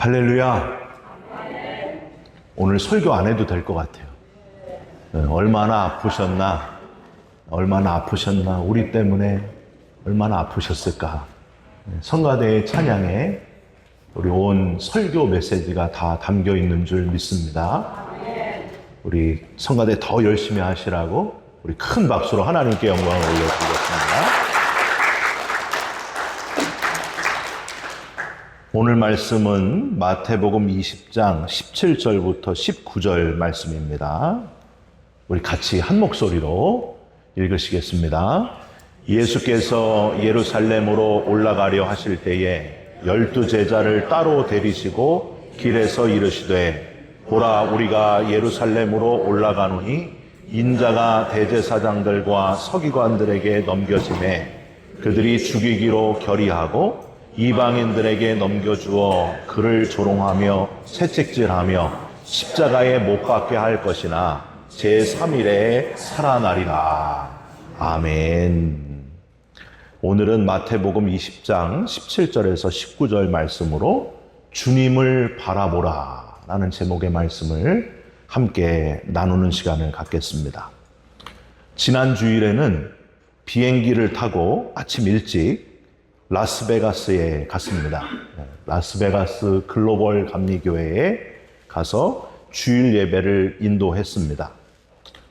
할렐루야. 오늘 설교 안 해도 될 것 같아요. 얼마나 아프셨나, 우리 때문에 얼마나 아프셨을까. 성가대의 찬양에 우리 온 설교 메시지가 다 담겨 있는 줄 믿습니다. 우리 성가대 더 열심히 하시라고 우리 큰 박수로 하나님께 영광을 올려드리겠습니다. 오늘 말씀은 마태복음 20장 17절부터 19절 말씀입니다. 우리 같이 한 목소리로 읽으시겠습니다. 예수께서 예루살렘으로 올라가려 하실 때에 12 제자를 따로 데리시고 길에서 이르시되 보라 우리가 예루살렘으로 올라가노니 인자가 대제사장들과 서기관들에게 넘겨지매 그들이 죽이기로 결의하고 이방인들에게 넘겨주어 그를 조롱하며 채찍질하며 십자가에 못 박게 할 것이나 제3일에 살아나리라. 아멘. 오늘은 마태복음 20장 17절에서 19절 말씀으로 주님을 바라보라 라는 제목의 말씀을 함께 나누는 시간을 갖겠습니다. 지난 주일에는 비행기를 타고 아침 일찍 라스베가스에 갔습니다. 라스베가스 글로벌 감리교회에 가서 주일 예배를 인도했습니다.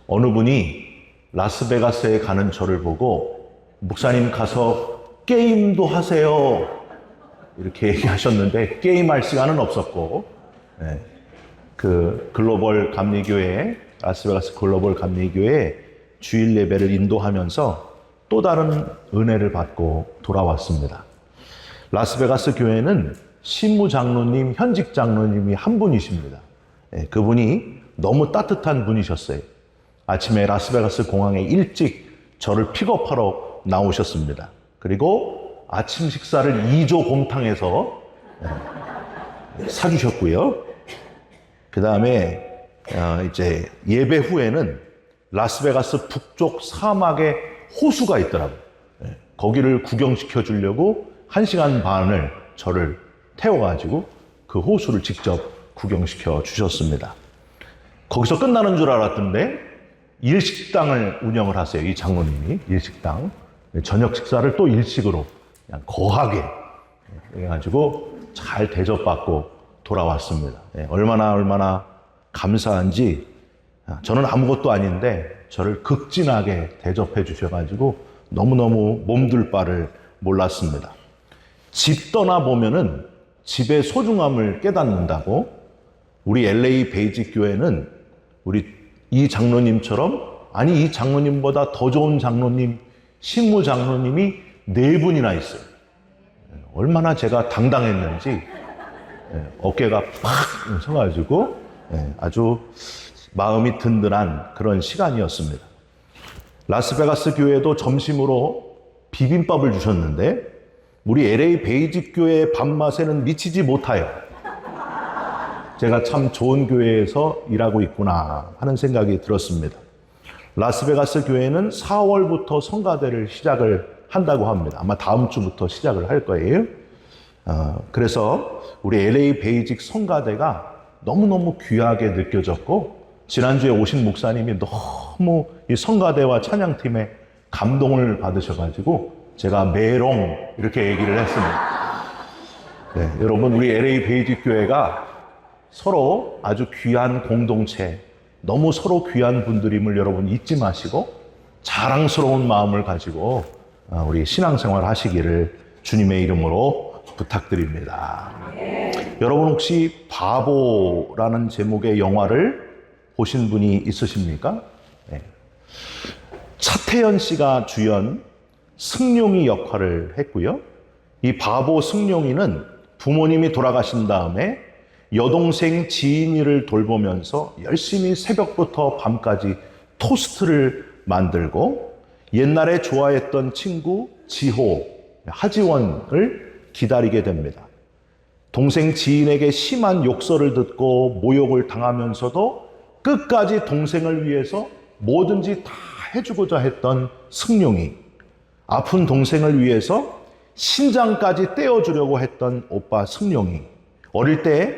어느 분이 라스베가스에 가는 저를 보고 목사님 가서 게임도 하세요 이렇게 얘기하셨는데 게임할 시간은 없었고 그 글로벌 감리교회 라스베가스 글로벌 감리교회 주일 예배를 인도하면서 또 다른 은혜를 받고 돌아왔습니다. 라스베가스 교회는 신무 장로님, 현직 장로님이 한 분이십니다. 그분이 너무 따뜻한 분이셨어요. 아침에 라스베가스 공항에 일찍 저를 픽업하러 나오셨습니다. 그리고 아침 식사를 2조 곰탕에서 사주셨고요. 그 다음에 이제 예배 후에는 라스베가스 북쪽 사막에 호수가 있더라고요. 거기를 구경시켜 주려고 1시간 반을 저를 태워가지고 그 호수를 직접 구경시켜 주셨습니다. 거기서 끝나는 줄 알았던데 일식당을 운영을 하세요. 이 장로님이 일식당. 저녁 식사를 또 일식으로 그냥 거하게 해가지고 잘 대접받고 돌아왔습니다. 얼마나 감사한지 저는 아무것도 아닌데 저를 극진하게 대접해 주셔가지고 너무너무 몸둘 바를 몰랐습니다. 집 떠나보면은 집의 소중함을 깨닫는다고 우리 LA 베이직 교회는 우리 이 장로님처럼 아니 이 장로님보다 더 좋은 장로님, 신무 장로님이 4분이나 있어요. 얼마나 제가 당당했는지 어깨가 팍 서가지고 아주 마음이 든든한 그런 시간이었습니다. 라스베가스 교회도 점심으로 비빔밥을 주셨는데 우리 LA 베이직 교회의 밥맛에는 미치지 못하여 제가 참 좋은 교회에서 일하고 있구나 하는 생각이 들었습니다. 라스베가스 교회는 4월부터 성가대를 시작을 한다고 합니다. 아마 다음 주부터 시작을 할 거예요. 그래서 우리 LA 베이직 성가대가 너무너무 귀하게 느껴졌고 지난주에 오신 목사님이 너무 이 성가대와 찬양팀에 감동을 받으셔가지고 제가 메롱 이렇게 얘기를 했습니다. 여러분 우리 LA 베이직 교회가 서로 아주 귀한 공동체, 너무 서로 귀한 분들임을 여러분 잊지 마시고 자랑스러운 마음을 가지고 우리 신앙생활 하시기를 주님의 이름으로 부탁드립니다. 여러분 혹시 바보라는 제목의 영화를 보신 분이 있으십니까? 차태현 씨가 주연 승룡이 역할을 했고요. 이 바보 승룡이는 부모님이 돌아가신 다음에 여동생 지인이를 돌보면서 열심히 새벽부터 밤까지 토스트를 만들고 옛날에 좋아했던 친구 지호, 하지원을 기다리게 됩니다. 동생 지인에게 심한 욕설을 듣고 모욕을 당하면서도 끝까지 동생을 위해서 뭐든지 다 해주고자 했던 승룡이, 아픈 동생을 위해서 신장까지 떼어주려고 했던 오빠 승룡이 어릴 때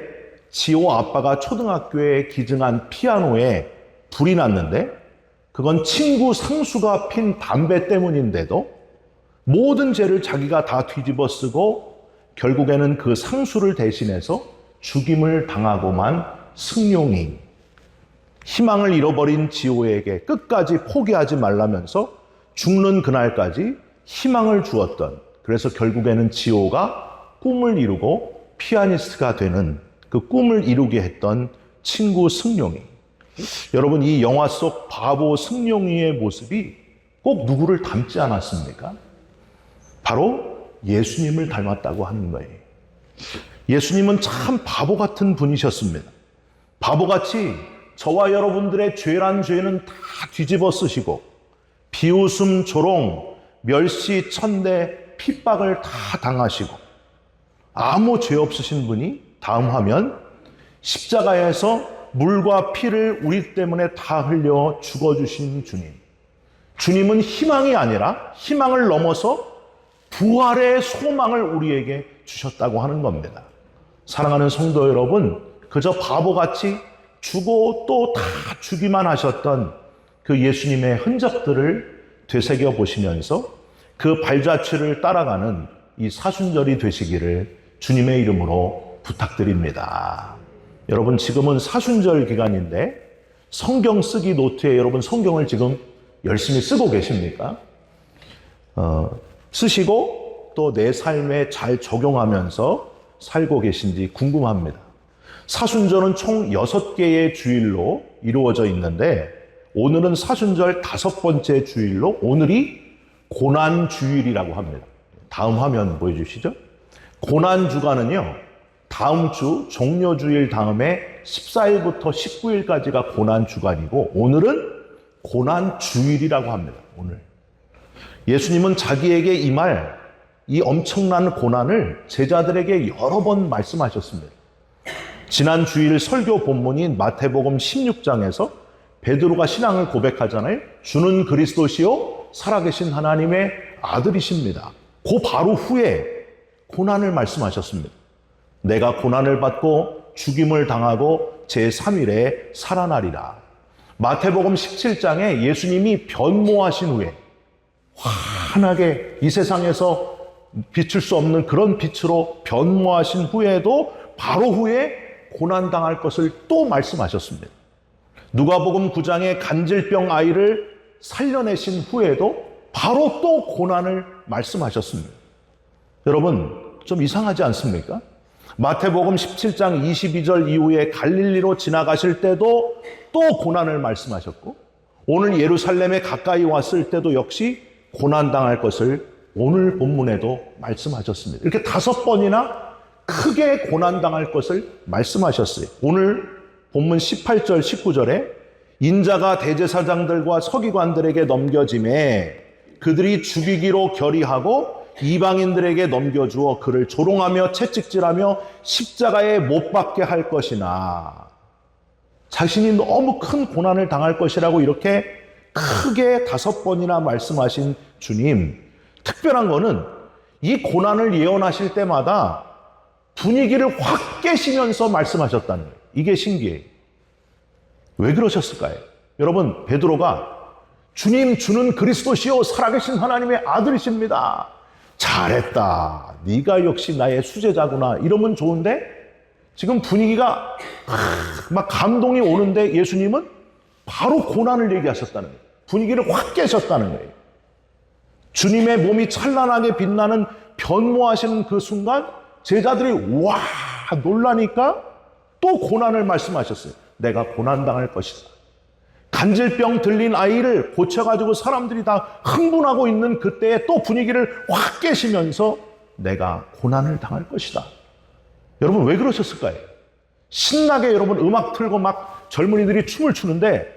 지호 아빠가 초등학교에 기증한 피아노에 불이 났는데 그건 친구 상수가 핀 담배 때문인데도 모든 죄를 자기가 다 뒤집어 쓰고 결국에는 그 상수를 대신해서 죽임을 당하고만 승용이 희망을 잃어버린 지호에게 끝까지 포기하지 말라면서 죽는 그날까지 희망을 주었던, 그래서 결국에는 지호가 꿈을 이루고 피아니스트가 되는 그 꿈을 이루게 했던 친구 승용이. 여러분, 이 영화 속 바보 승용이의 모습이 꼭 누구를 닮지 않았습니까? 바로 예수님을 닮았다고 하는 거예요. 예수님은 참 바보 같은 분이셨습니다. 바보같이 저와 여러분들의 죄란 죄는 다 뒤집어 쓰시고 비웃음 조롱, 멸시, 천대, 핍박을 다 당하시고 아무 죄 없으신 분이, 다음 화면, 십자가에서 물과 피를 우리 때문에 다 흘려 죽어주신 주님. 주님은 희망이 아니라 희망을 넘어서 부활의 소망을 우리에게 주셨다고 하는 겁니다. 사랑하는 성도 여러분, 그저 바보같이 주고 또 다 주기만 하셨던 그 예수님의 흔적들을 되새겨 보시면서 그 발자취를 따라가는 이 사순절이 되시기를 주님의 이름으로 부탁드립니다. 여러분, 지금은 사순절 기간인데 성경 쓰기 노트에 여러분 성경을 지금 열심히 쓰고 계십니까? 쓰시고 또 내 삶에 잘 적용하면서 살고 계신지 궁금합니다. 사순절은 총 6개의 주일로 이루어져 있는데 오늘은 사순절 5번째 주일로 오늘이 고난주일이라고 합니다. 다음 화면 보여주시죠. 고난주간은요, 다음 주 종료주일 다음에 14일부터 19일까지가 고난주간이고 오늘은 고난주일이라고 합니다. 오늘. 예수님은 자기에게 임할 이 엄청난 고난을 제자들에게 여러 번 말씀하셨습니다. 지난 주일 설교 본문인 마태복음 16장에서 베드로가 신앙을 고백하잖아요. 주는 그리스도시요 살아계신 하나님의 아들이십니다. 그 바로 후에 고난을 말씀하셨습니다. 내가 고난을 받고 죽임을 당하고 제3일에 살아나리라. 마태복음 17장에 예수님이 변모하신 후에 환하게 이 세상에서 비출 수 없는 그런 빛으로 변모하신 후에도 바로 후에 고난당할 것을 또 말씀하셨습니다. 누가복음 9장에 간질병 아이를 살려내신 후에도 바로 또 고난을 말씀하셨습니다. 여러분, 좀 이상하지 않습니까? 마태복음 17장 22절 이후에 갈릴리로 지나가실 때도 또 고난을 말씀하셨고 오늘 예루살렘에 가까이 왔을 때도 역시 고난당할 것을 오늘 본문에도 말씀하셨습니다. 이렇게 5번이나 크게 고난당할 것을 말씀하셨어요. 오늘 본문 18절, 19절에 인자가 대제사장들과 서기관들에게 넘겨짐에 그들이 죽이기로 결의하고 이방인들에게 넘겨주어 그를 조롱하며 채찍질하며 십자가에 못 박게 할 것이나 자신이 너무 큰 고난을 당할 것이라고 이렇게 크게 5번이나 말씀하신 주님, 특별한 거는 이 고난을 예언하실 때마다 분위기를 확 깨시면서 말씀하셨다는 거예요. 이게 신기해요. 왜 그러셨을까요? 여러분, 베드로가 주님, 주는 그리스도시요 살아계신 하나님의 아들이십니다. 잘했다. 네가 역시 나의 수제자구나. 이러면 좋은데 지금 분위기가 막 감동이 오는데 예수님은 바로 고난을 얘기하셨다는 거예요. 분위기를 확 깨셨다는 거예요. 주님의 몸이 찬란하게 빛나는 변모하시는 그 순간 제자들이 와 놀라니까 또 고난을 말씀하셨어요. 내가 고난당할 것이다. 간질병 들린 아이를 고쳐가지고 사람들이 다 흥분하고 있는 그때에 또 분위기를 확 깨시면서 내가 고난을 당할 것이다. 여러분, 왜 그러셨을까요? 신나게 여러분 음악 틀고 막 젊은이들이 춤을 추는데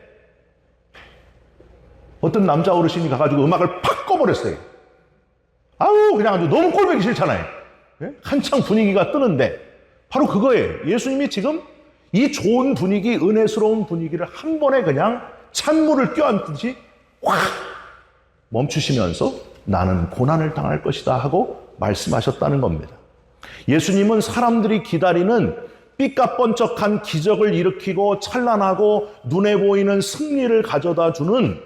어떤 남자 어르신이 가가지고 음악을 팍 꺼버렸어요. 아우 그냥 아주 너무 꼴보기 싫잖아요. 한창 분위기가 뜨는데 바로 그거예요. 예수님이 지금 이 좋은 분위기, 은혜스러운 분위기를 한 번에 그냥 찬물을 껴안듯이 확 멈추시면서 나는 고난을 당할 것이다 하고 말씀하셨다는 겁니다. 예수님은 사람들이 기다리는 삐까뻔쩍한 기적을 일으키고 찬란하고 눈에 보이는 승리를 가져다 주는,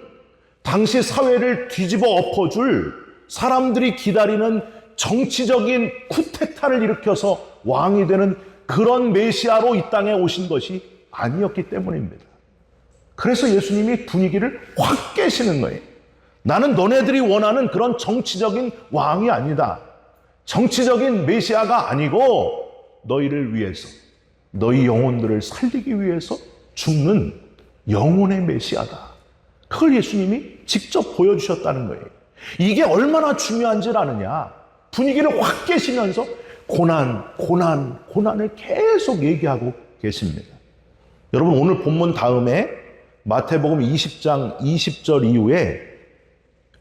당시 사회를 뒤집어 엎어줄, 사람들이 기다리는 정치적인 쿠데타를 일으켜서 왕이 되는 그런 메시아로 이 땅에 오신 것이 아니었기 때문입니다. 그래서 예수님이 분위기를 확 깨시는 거예요. 나는 너네들이 원하는 그런 정치적인 왕이 아니다. 정치적인 메시아가 아니고 너희를 위해서, 너희 영혼들을 살리기 위해서 죽는 영혼의 메시아다. 그걸 예수님이 직접 보여주셨다는 거예요. 이게 얼마나 중요한지를 아느냐. 분위기를 확 깨시면서 고난을 계속 얘기하고 계십니다. 여러분, 오늘 본문 다음에 마태복음 20장 20절 이후에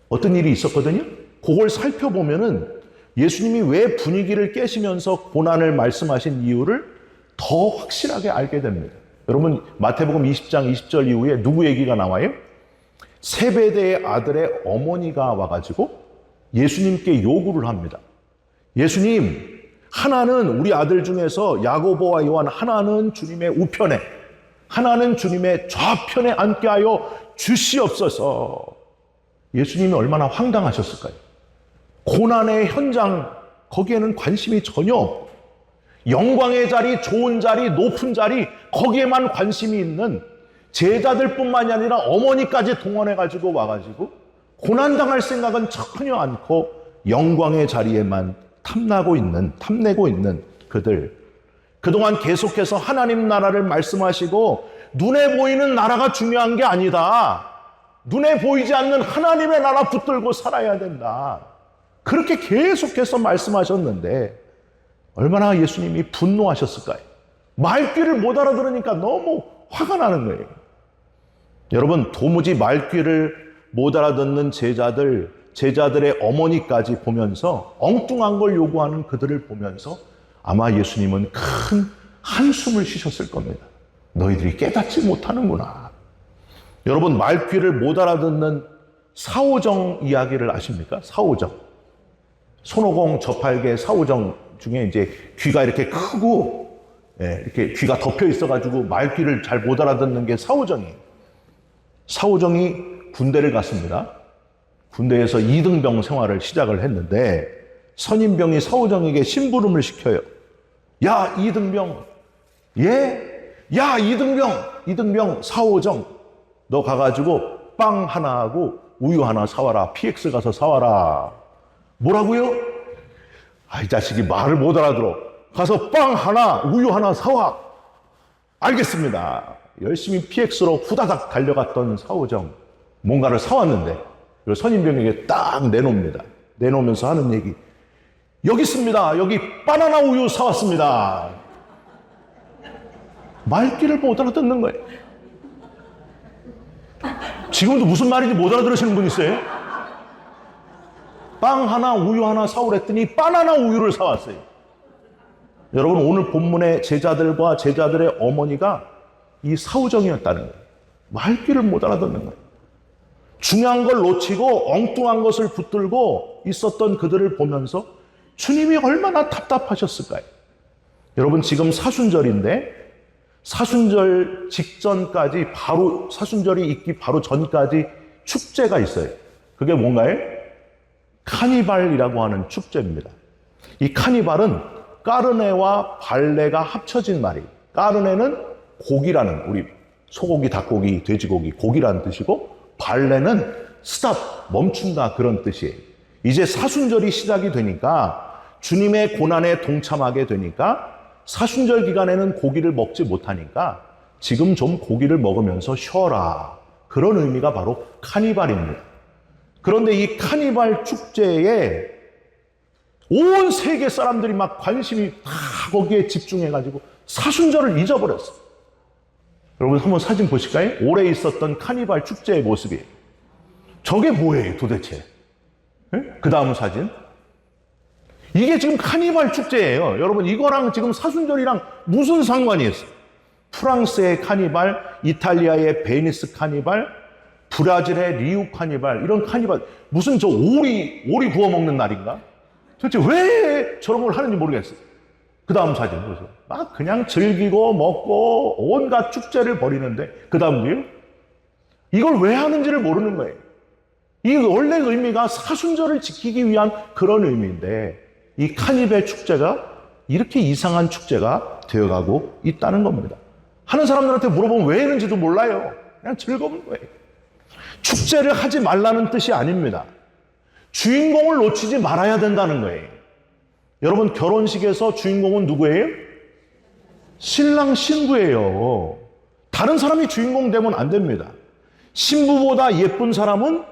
어떤 일이 있었거든요. 그걸 살펴보면은 예수님이 왜 분위기를 깨시면서 고난을 말씀하신 이유를 더 확실하게 알게 됩니다. 여러분, 마태복음 20장 20절 이후에 누구 얘기가 나와요? 세베대의 아들의 어머니가 와가지고 예수님께 요구를 합니다. 예수님, 하나는 우리 아들 중에서 야고보와 요한, 하나는 주님의 우편에, 하나는 주님의 좌편에 앉게 하여 주시옵소서. 예수님이 얼마나 황당하셨을까요? 고난의 현장, 거기에는 관심이 전혀 없고, 영광의 자리, 좋은 자리, 높은 자리, 거기에만 관심이 있는 제자들뿐만이 아니라 어머니까지 동원해가지고 와가지고 고난당할 생각은 전혀 않고 영광의 자리에만 탐내고 있는 그들. 그동안 계속해서 하나님 나라를 말씀하시고 눈에 보이는 나라가 중요한 게 아니다. 눈에 보이지 않는 하나님의 나라 붙들고 살아야 된다. 그렇게 계속해서 말씀하셨는데 얼마나 예수님이 분노하셨을까요? 말귀를 못 알아들으니까 너무 화가 나는 거예요. 여러분, 도무지 말귀를 못 알아듣는 제자들의 어머니까지 보면서, 엉뚱한 걸 요구하는 그들을 보면서 아마 예수님은 큰 한숨을 쉬셨을 겁니다. 너희들이 깨닫지 못하는구나. 여러분, 말귀를 못 알아듣는 사오정 이야기를 아십니까? 사오정. 손오공 저팔계 사오정 중에 이제 귀가 이렇게 크고, 이렇게 귀가 덮여 있어가지고 말귀를 잘 못 알아듣는 게 사오정이에요. 사오정이 군대를 갔습니다. 군대에서 이등병 생활을 시작을 했는데 선임병이 사오정에게 심부름을 시켜요. 야, 이등병. 야, 이등병 사오정. 너 가가지고 빵 하나하고 우유 하나 사와라. PX 가서 사와라. 뭐라고요? 이 자식이 말을 못 알아들어. 가서 빵 하나, 우유 하나 사와. 알겠습니다. 열심히 PX로 후다닥 달려갔던 사오정. 뭔가를 사왔는데 선임병에게 딱 내놓습니다. 내놓으면서 하는 얘기. 여기 있습니다. 여기 바나나 우유 사왔습니다. 말귀를 못 알아듣는 거예요. 지금도 무슨 말인지 못 알아들으시는 분 있어요? 빵 하나, 우유 하나 사오랬더니 바나나 우유를 사왔어요. 여러분, 오늘 본문의 제자들과 제자들의 어머니가 이 사오정이었다는 거예요. 말귀를 못 알아듣는 거예요. 중요한 걸 놓치고 엉뚱한 것을 붙들고 있었던 그들을 보면서 주님이 얼마나 답답하셨을까요? 여러분, 지금 사순절인데 사순절 직전까지, 바로 사순절이 있기 바로 전까지 축제가 있어요. 그게 뭔가요? 카니발이라고 하는 축제입니다. 이 카니발은 까르네와 발레가 합쳐진 말이에요. 까르네는 고기라는, 우리 소고기, 닭고기, 돼지고기, 고기라는 뜻이고, 발레는 스탑, 멈춘다, 그런 뜻이에요. 이제 사순절이 시작이 되니까, 주님의 고난에 동참하게 되니까 사순절 기간에는 고기를 먹지 못하니까 지금 좀 고기를 먹으면서 쉬어라. 그런 의미가 바로 카니발입니다. 그런데 이 카니발 축제에 온 세계 사람들이 막 관심이 다 거기에 집중해가지고 사순절을 잊어버렸어요. 여러분, 한번 사진 보실까요? 올해 있었던 카니발 축제의 모습이에요. 저게 뭐예요, 도대체? 그 다음 사진. 이게 지금 카니발 축제예요. 여러분, 이거랑 지금 사순절이랑 무슨 상관이 있어요? 프랑스의 카니발, 이탈리아의 베니스 카니발, 브라질의 리우 카니발, 이런 카니발. 무슨 저 오리 구워 먹는 날인가? 도대체 왜 저런 걸 하는지 모르겠어요. 그 다음 사진 보세요. 막 그냥 즐기고 먹고 온갖 축제를 벌이는데 그 다음 뒤에 이걸 왜 하는지를 모르는 거예요. 이 원래 의미가 사순절을 지키기 위한 그런 의미인데 이 카니발 축제가 이렇게 이상한 축제가 되어가고 있다는 겁니다. 하는 사람들한테 물어보면 왜 했는지도 몰라요. 그냥 즐거운 거예요. 축제를 하지 말라는 뜻이 아닙니다. 주인공을 놓치지 말아야 된다는 거예요. 여러분, 결혼식에서 주인공은 누구예요? 신랑 신부예요. 다른 사람이 주인공 되면 안 됩니다. 신부보다 예쁜 사람은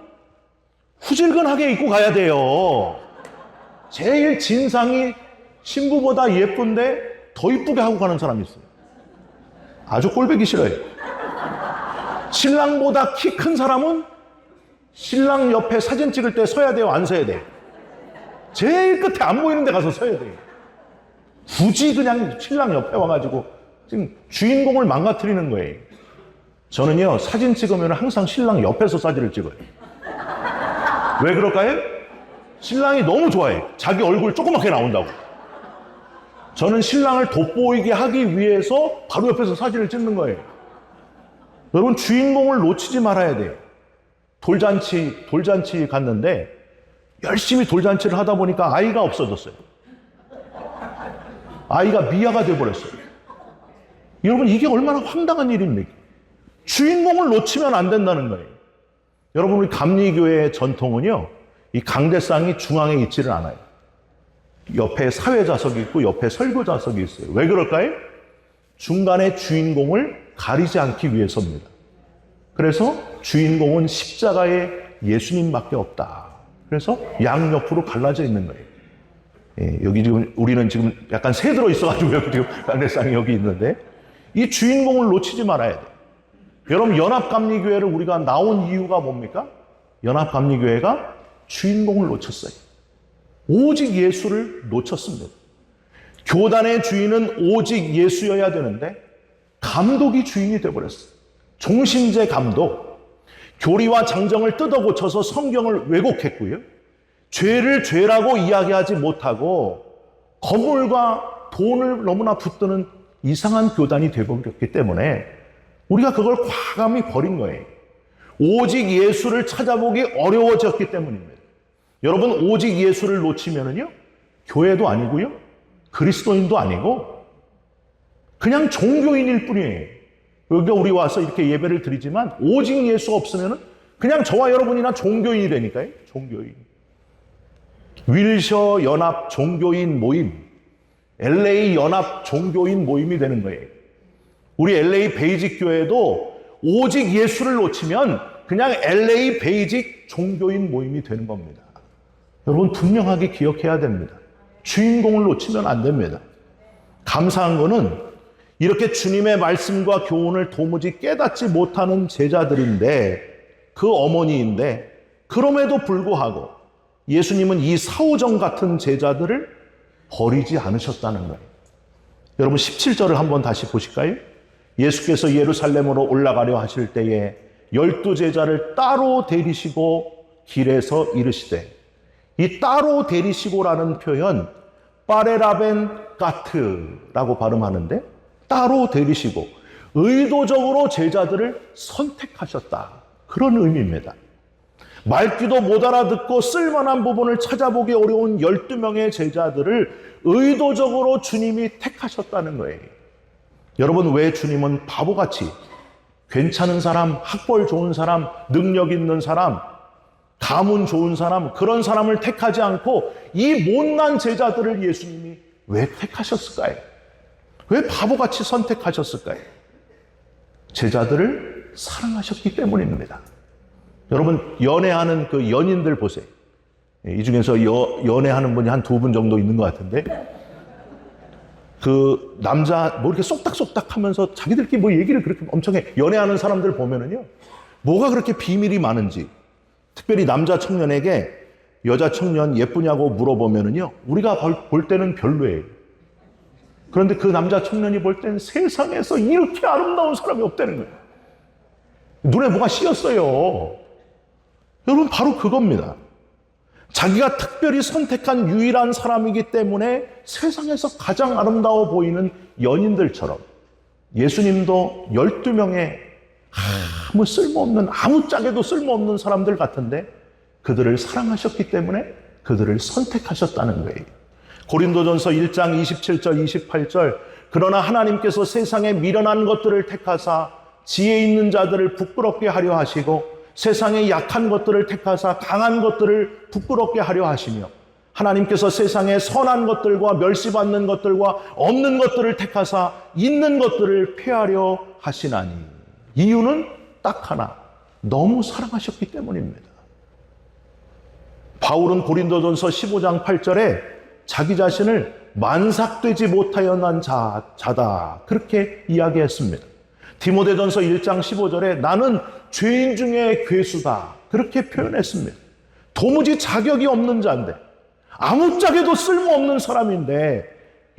후질근하게 입고 가야 돼요. 제일 진상이 신부보다 예쁜데 더 이쁘게 하고 가는 사람이 있어요. 아주 꼴보기 싫어요. 신랑보다 키 큰 사람은 신랑 옆에 사진 찍을 때 서야 돼요, 안 서야 돼요? 제일 끝에 안 보이는 데 가서 서야 돼요. 굳이 그냥 신랑 옆에 와가지고 지금 주인공을 망가뜨리는 거예요. 저는요, 사진 찍으면 항상 신랑 옆에서 사진을 찍어요. 왜 그럴까요? 신랑이 너무 좋아해. 자기 얼굴 조그맣게 나온다고. 저는 신랑을 돋보이게 하기 위해서 바로 옆에서 사진을 찍는 거예요. 여러분, 주인공을 놓치지 말아야 돼요. 돌잔치 갔는데 열심히 돌잔치를 하다 보니까 아이가 없어졌어요. 아이가 미아가 돼버렸어요. 여러분, 이게 얼마나 황당한 일입니까? 주인공을 놓치면 안 된다는 거예요. 여러분, 우리 감리교회의 전통은요, 이 강대상이 중앙에 있지를 않아요. 옆에 사회자석이 있고 옆에 설교자석이 있어요. 왜 그럴까요? 중간에 주인공을 가리지 않기 위해서입니다. 그래서 주인공은 십자가에 예수님밖에 없다. 그래서 양옆으로 갈라져 있는 거예요. 예, 여기 지금 우리는 지금 약간 새 들어 있어가지고 여기 지금 강대상이 여기 있는데 이 주인공을 놓치지 말아야 돼요. 여러분, 연합감리교회를 우리가 나온 이유가 뭡니까? 연합감리교회가 주인공을 놓쳤어요. 오직 예수를 놓쳤습니다. 교단의 주인은 오직 예수여야 되는데 감독이 주인이 되어버렸어요. 종신제 감독. 교리와 장정을 뜯어 고쳐서 성경을 왜곡했고요. 죄를 죄라고 이야기하지 못하고 건물과 돈을 너무나 붙드는 이상한 교단이 되어버렸기 때문에 우리가 그걸 과감히 버린 거예요. 오직 예수를 찾아보기 어려워졌기 때문입니다. 여러분, 오직 예수를 놓치면은요, 교회도 아니고요, 그리스도인도 아니고 그냥 종교인일 뿐이에요. 여기가 우리 와서 이렇게 예배를 드리지만 오직 예수가 없으면은 그냥 저와 여러분이나 종교인이 되니까요. 종교인. 윌셔 연합 종교인 모임, LA 연합 종교인 모임이 되는 거예요. 우리 LA 베이직 교회도 오직 예수를 놓치면 그냥 LA 베이직 종교인 모임이 되는 겁니다. 여러분, 분명하게 기억해야 됩니다. 주인공을 놓치면 안 됩니다. 감사한 거는 이렇게 주님의 말씀과 교훈을 도무지 깨닫지 못하는 제자들인데, 그 어머니인데, 그럼에도 불구하고 예수님은 이 사오정 같은 제자들을 버리지 않으셨다는 거예요. 여러분, 17절을 한번 다시 보실까요? 예수께서 예루살렘으로 올라가려 하실 때에 12제자를 따로 데리시고 길에서 이르시되, 이 따로 데리시고라는 표현 파레라벤 까트라고 발음하는데, 따로 데리시고 의도적으로 제자들을 선택하셨다, 그런 의미입니다. 말귀도 못 알아듣고 쓸만한 부분을 찾아보기 어려운 12명의 제자들을 의도적으로 주님이 택하셨다는 거예요. 여러분, 왜 주님은 바보같이 괜찮은 사람, 학벌 좋은 사람, 능력 있는 사람, 가문 좋은 사람, 그런 사람을 택하지 않고 이 못난 제자들을 예수님이 왜 택하셨을까요? 왜 바보같이 선택하셨을까요? 제자들을 사랑하셨기 때문입니다. 여러분, 연애하는 그 연인들 보세요. 이 중에서 연애하는 분이 한 2분 정도 있는 것 같은데, 그 남자 뭐 이렇게 쏙닥쏙닥 하면서 자기들끼리 뭐 얘기를 그렇게 엄청 해. 연애하는 사람들 보면은요, 뭐가 그렇게 비밀이 많은지, 특별히 남자 청년에게 여자 청년 예쁘냐고 물어보면은요, 우리가 볼 때는 별로예요. 그런데 그 남자 청년이 볼 때는 세상에서 이렇게 아름다운 사람이 없다는 거예요. 눈에 뭐가 씌었어요. 여러분, 바로 그겁니다. 자기가 특별히 선택한 유일한 사람이기 때문에 세상에서 가장 아름다워 보이는 연인들처럼 예수님도 12명의 아무 쓸모없는, 아무짝에도 쓸모없는 사람들 같은데 그들을 사랑하셨기 때문에 그들을 선택하셨다는 거예요. 고린도전서 1장 27절 28절 그러나 하나님께서 세상에 미련한 것들을 택하사 지혜 있는 자들을 부끄럽게 하려 하시고 세상에 약한 것들을 택하사 강한 것들을 부끄럽게 하려 하시며 하나님께서 세상에 선한 것들과 멸시받는 것들과 없는 것들을 택하사 있는 것들을 폐하려 하시나니 이유는 딱 하나, 너무 사랑하셨기 때문입니다. 바울은 고린도전서 15장 8절에 자기 자신을 만삭되지 못하여 난 자다 그렇게 이야기했습니다. 디모데전서 1장 15절에 나는 죄인 중에 괴수다 그렇게 표현했습니다. 도무지 자격이 없는 자인데 아무짝에도 쓸모없는 사람인데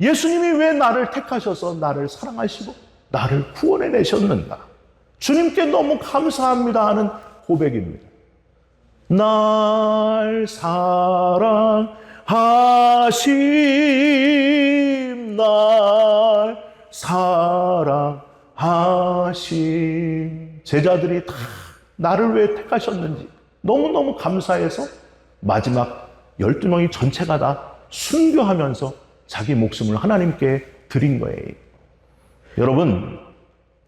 예수님이 왜 나를 택하셔서 나를 사랑하시고 나를 구원해내셨는가? 주님께 너무 감사합니다 하는 고백입니다. 날 사랑하심 날 사랑하심 제자들이 다 나를 왜 택하셨는지 너무너무 감사해서 마지막 12명이 전체가 다 순교하면서 자기 목숨을 하나님께 드린 거예요. 여러분,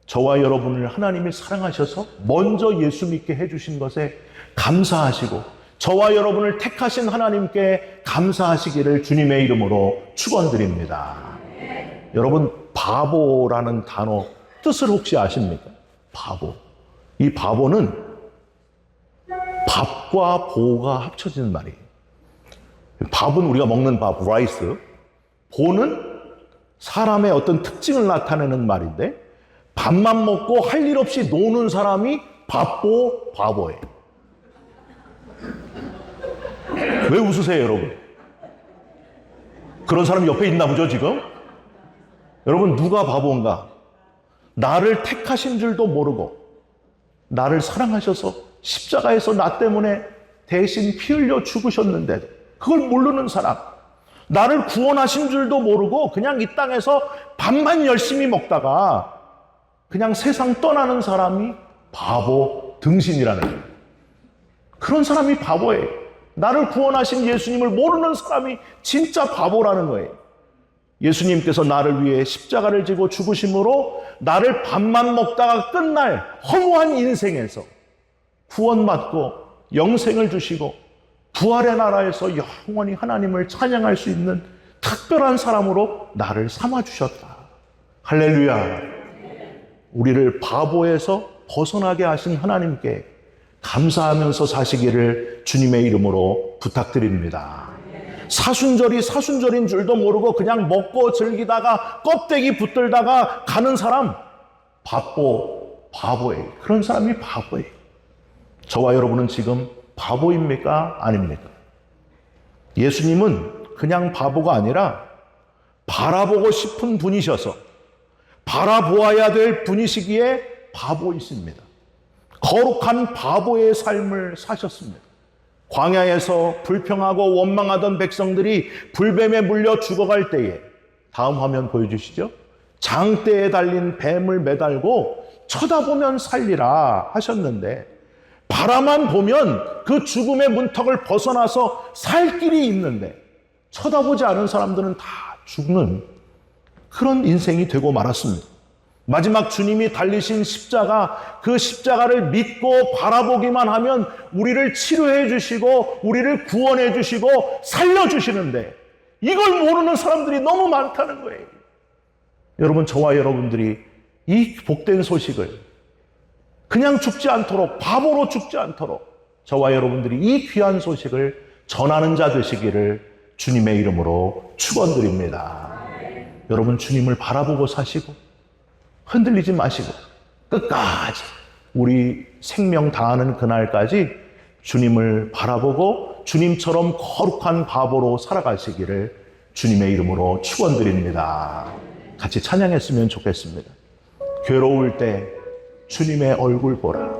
저와 여러분을 하나님이 사랑하셔서 먼저 예수 믿게 해주신 것에 감사하시고 저와 여러분을 택하신 하나님께 감사하시기를 주님의 이름으로 축원드립니다. 여러분, 바보라는 단어 뜻을 혹시 아십니까? 바보. 이 바보는 밥과 보가 합쳐진 말이에요. 밥은 우리가 먹는 밥, 라이스. 보는 사람의 어떤 특징을 나타내는 말인데 밥만 먹고 할 일 없이 노는 사람이 바보, 바보예요. 왜 웃으세요, 여러분? 그런 사람이 옆에 있나 보죠, 지금? 여러분, 누가 바보인가? 나를 택하신 줄도 모르고 나를 사랑하셔서 십자가에서 나 때문에 대신 피 흘려 죽으셨는데 그걸 모르는 사람, 나를 구원하신 줄도 모르고 그냥 이 땅에서 밥만 열심히 먹다가 그냥 세상 떠나는 사람이 바보 등신이라는 거예요. 그런 사람이 바보예요. 나를 구원하신 예수님을 모르는 사람이 진짜 바보라는 거예요. 예수님께서 나를 위해 십자가를 지고 죽으심으로 나를 밥만 먹다가 끝날 허무한 인생에서 구원받고 영생을 주시고 부활의 나라에서 영원히 하나님을 찬양할 수 있는 특별한 사람으로 나를 삼아주셨다. 할렐루야. 우리를 바보에서 벗어나게 하신 하나님께 감사하면서 사시기를 주님의 이름으로 부탁드립니다. 사순절이 사순절인 줄도 모르고 그냥 먹고 즐기다가 껍데기 붙들다가 가는 사람 바보예요. 그런 사람이 바보예요. 저와 여러분은 지금 바보입니까? 아닙니까? 예수님은 그냥 바보가 아니라 바라보고 싶은 분이셔서 바라보아야 될 분이시기에 바보이십니다. 거룩한 바보의 삶을 사셨습니다. 광야에서 불평하고 원망하던 백성들이 불뱀에 물려 죽어갈 때에 다음 화면 보여주시죠. 장대에 달린 뱀을 매달고 쳐다보면 살리라 하셨는데 바라만 보면 그 죽음의 문턱을 벗어나서 살 길이 있는데 쳐다보지 않은 사람들은 다 죽는 그런 인생이 되고 말았습니다. 마지막 주님이 달리신 십자가, 그 십자가를 믿고 바라보기만 하면 우리를 치료해 주시고 우리를 구원해 주시고 살려주시는데 이걸 모르는 사람들이 너무 많다는 거예요. 여러분, 저와 여러분들이 이 복된 소식을 그냥 죽지 않도록, 바보로 죽지 않도록 저와 여러분들이 이 귀한 소식을 전하는 자 되시기를 주님의 이름으로 축원드립니다. 여러분, 주님을 바라보고 사시고 흔들리지 마시고 끝까지 우리 생명 다하는 그날까지 주님을 바라보고 주님처럼 거룩한 바보로 살아가시기를 주님의 이름으로 축원드립니다. 같이 찬양했으면 좋겠습니다. 괴로울 때 주님의 얼굴 보라.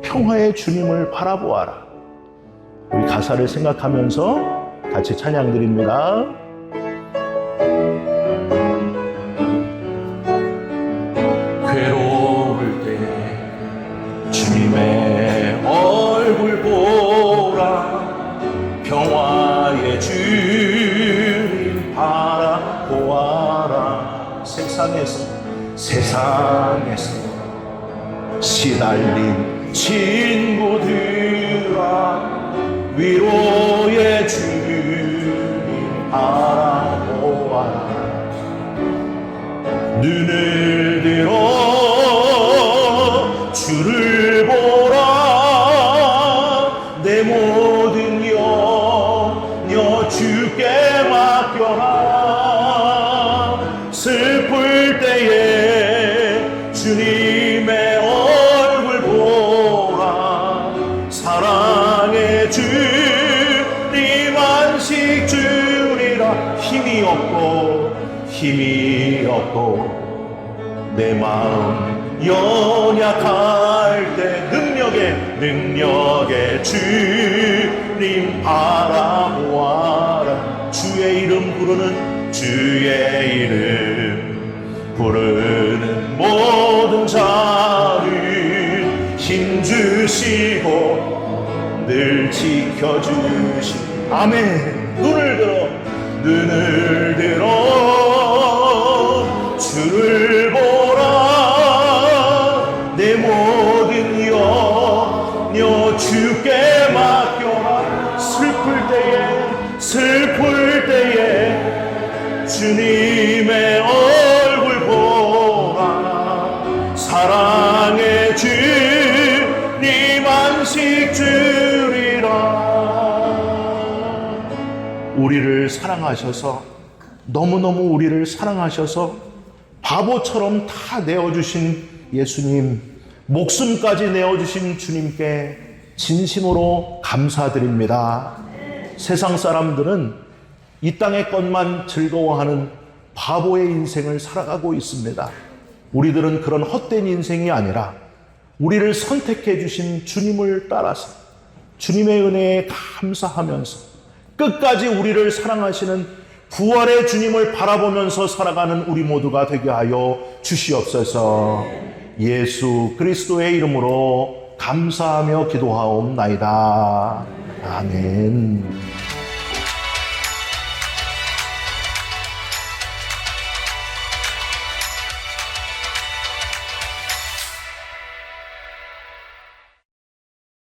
평화의 주님을 바라보아라. 우리 가사를 생각하면서 같이 찬양 드립니다. 괴로울 때 주님의 얼굴 보라, 평화의 주님 바라보아라. 세상에서 시달린 친구들아, 위로의 주님 바라보아라. 눈을 들어 주를 보라, 내 모든 염려 주께 맡겨라. 슬플 때에 주님의 얼굴 보라, 사랑의 주님 안식 주리라. 힘이 없고 내 마음 연약할 때 능력의 주님 바라보아라. 주의 이름 부르는 모든 자를 힘주시고 늘 지켜주시. 아멘. 눈을 들어 주를 보라, 내 모든 염려 주께 맡겨라. 슬플 때에 주님의 얼굴 보라, 사랑의 주님 안식 주리라. 우리를 사랑하셔서, 너무너무 우리를 사랑하셔서 바보처럼 다 내어주신 예수님, 목숨까지 내어주신 주님께 진심으로 감사드립니다. 세상 사람들은 이 땅의 것만 즐거워하는 바보의 인생을 살아가고 있습니다. 우리들은 그런 헛된 인생이 아니라 우리를 선택해 주신 주님을 따라서 주님의 은혜에 감사하면서 끝까지 우리를 사랑하시는 부활의 주님을 바라보면서 살아가는 우리 모두가 되게 하여 주시옵소서. 예수 그리스도의 이름으로 감사하며 기도하옵나이다. 아멘.